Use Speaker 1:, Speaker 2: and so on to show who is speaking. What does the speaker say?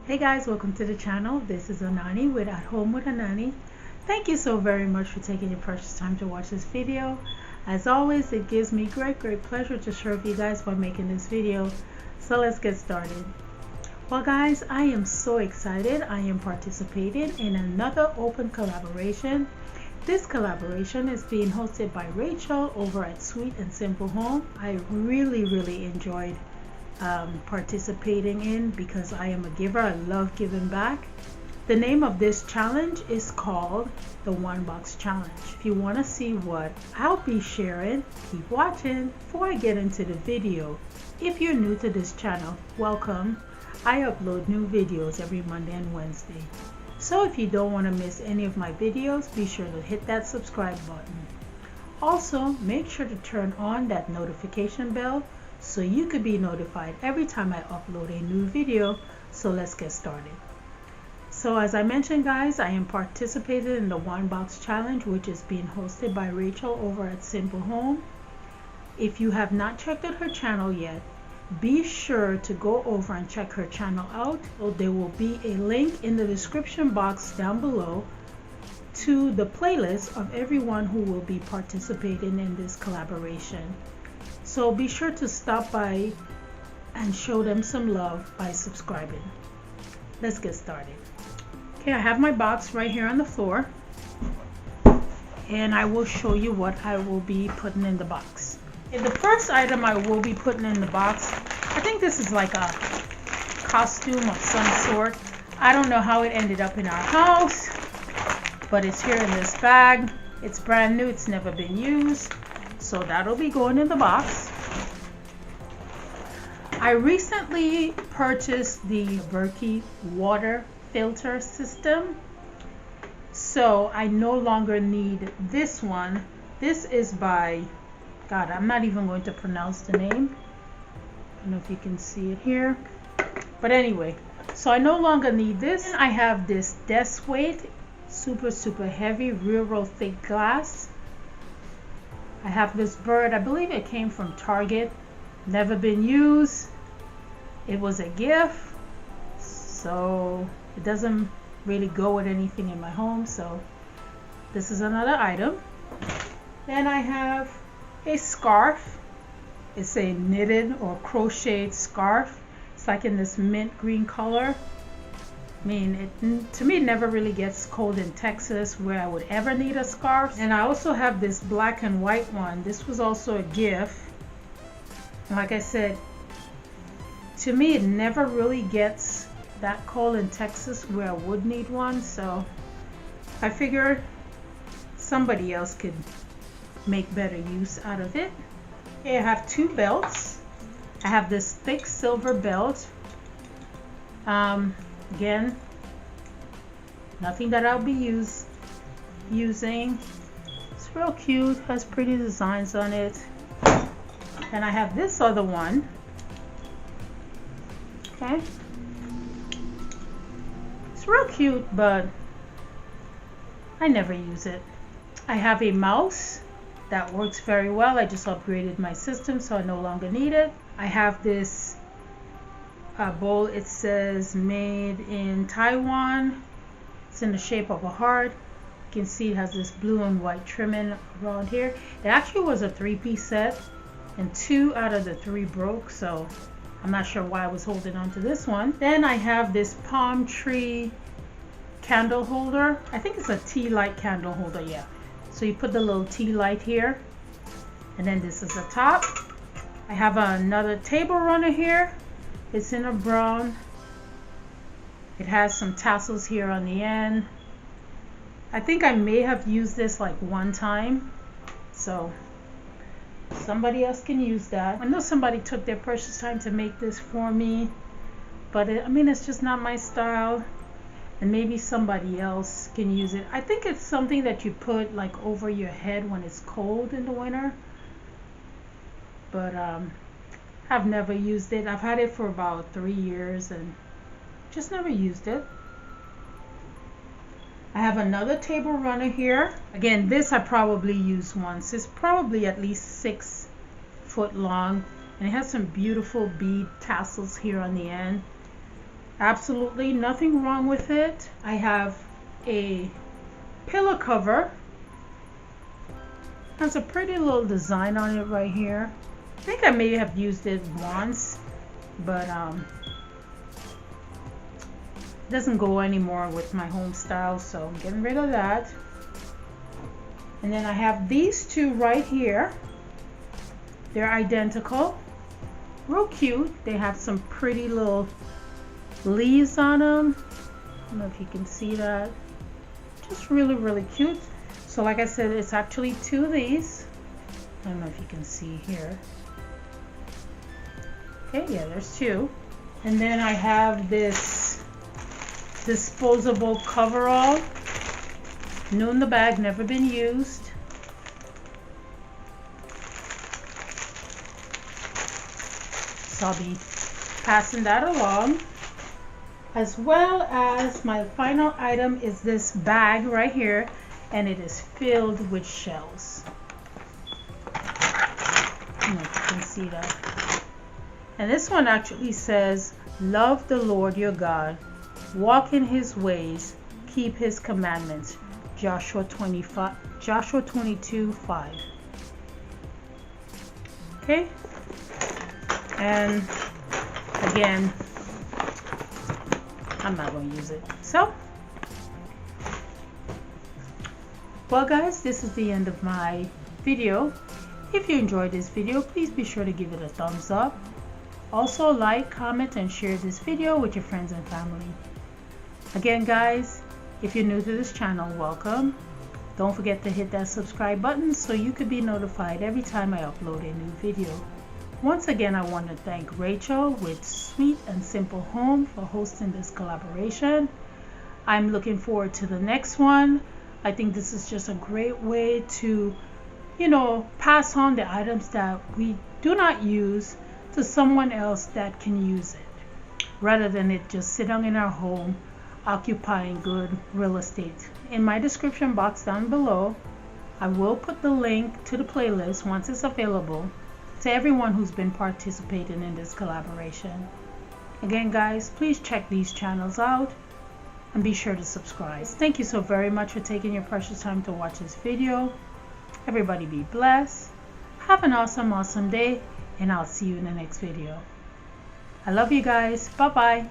Speaker 1: Hey guys, welcome to the channel. This is Anani with At Home with Anani. Thank you so very much for taking your precious time to watch this video. As always, it gives me great pleasure to serve you guys by making this video. So let's get started. Well guys, I am so excited. I am participating in another open collaboration. This collaboration is being hosted by Rachel over at Sweet and Simple Home. I really enjoyed participating in because I am a giver. I love giving back. The name of this challenge is called the One Box Challenge. If you want to see what I'll be sharing, keep watching. Before I get into the video, if you're new to this channel, welcome. I upload new videos every Monday and Wednesday. So if you don't want to miss any of my videos, be sure to hit that subscribe button. Also, make sure to turn on that notification bell so you could be notified every time I upload a new video. So let's get started. So as I mentioned guys, I am participating in the One Box Challenge, which is being hosted by Rachel over at Simple Home. If you have not checked out her channel yet, be sure to go over and check her channel out. So there will be a link in the description box down below to the playlist of everyone who will be participating in this collaboration. So be sure to stop by and show them some love by subscribing. Let's get started. Okay, I have my box right here on the floor, and I will show you what I will be putting in the box. Okay, the first item I will be putting in the box, I think this is like a costume of some sort. I don't know how it ended up in our house, but it's here in this bag. It's brand new, it's never been used. So that'll be going in the box. I recently purchased the Berkey water filter system, so I no longer need this one. This is by, God, I'm not even going to pronounce the name. I don't know if you can see it here, but anyway, so I no longer need this. I have this desk weight, super heavy, real thick glass. I have this bird, I believe it came from Target, never been used. It was a gift, so it doesn't really go with anything in my home, so this is another item. Then I have a scarf. It's a knitted or crocheted scarf. It's like in this mint green color. I mean, to me, it never really gets cold in Texas where I would ever need a scarf. And I also have this black and white one. This was also a gift. And like I said, to me, it never really gets that cold in Texas where I would need one. So I figured somebody else could make better use out of it. Okay, I have two belts. I have this thick silver belt. Again, nothing that I'll be using. It's real cute, has pretty designs on it. And I have this other one. Okay, it's real cute, but I never use it. I have a mouse that works very well. I just upgraded my system, so I no longer need it. I have this bowl. It says made in Taiwan. It's in the shape of a heart. You can see it has this blue and white trimming around here. It actually was a 3-piece set, and 2 out of the 3 broke, so I'm not sure why I was holding on to this one. Then I have this palm tree candle holder. I think it's a tea light candle holder, yeah. So you put the little tea light here, and then this is the top. I have another table runner here. It's in a brown. It has some tassels here on the end. I think I may have used this like one time, so somebody else can use that. I know somebody took their precious time to make this for me, but I mean, it's just not my style, and maybe somebody else can use it. I think it's something that you put like over your head when it's cold in the winter, but I've never used it. I've had it for about 3 years and just never used it. I have another table runner here. Again, this I probably used once. It's probably at least 6 foot long, and it has some beautiful bead tassels here on the end. Absolutely nothing wrong with it. I have a pillow cover. Has a pretty little design on it right here. I think I may have used it once, but it doesn't go anymore with my home style, so I'm getting rid of that. And then I have these two right here. They're identical, real cute. They have some pretty little leaves on them. I don't know if you can see that. Just really cute. So like I said, it's actually two of these. I don't know if you can see here. Okay, yeah, there's two. And then I have this disposable coverall. New in the bag, never been used. So I'll be passing that along. As well as my final item is this bag right here, and it is filled with shells. I don't know if you can see that. And this one actually says, love the Lord your God, walk in his ways, keep his commandments. Joshua 22:5. Okay, and again, I'm not going to use it. So, well guys, this is the end of my video. If you enjoyed this video, please be sure to give it a thumbs up. Also like, comment, and share this video with your friends and family. Again guys, if you're new to this channel, welcome. Don't forget to hit that subscribe button so you can be notified every time I upload a new video. Once again, I want to thank Rachel with Sweet and Simple Home for hosting this collaboration. I'm looking forward to the next one. I think this is just a great way to, pass on the items that we do not use to someone else that can use it, rather than it just sitting in our home occupying good real estate. In my description box down below, I will put the link to the playlist once it's available to everyone who's been participating in this collaboration. Again guys, please check these channels out and be sure to subscribe. Thank you so very much for taking your precious time to watch this video. Everybody be blessed. Have an awesome day, and I'll see you in the next video. I love you guys. Bye bye.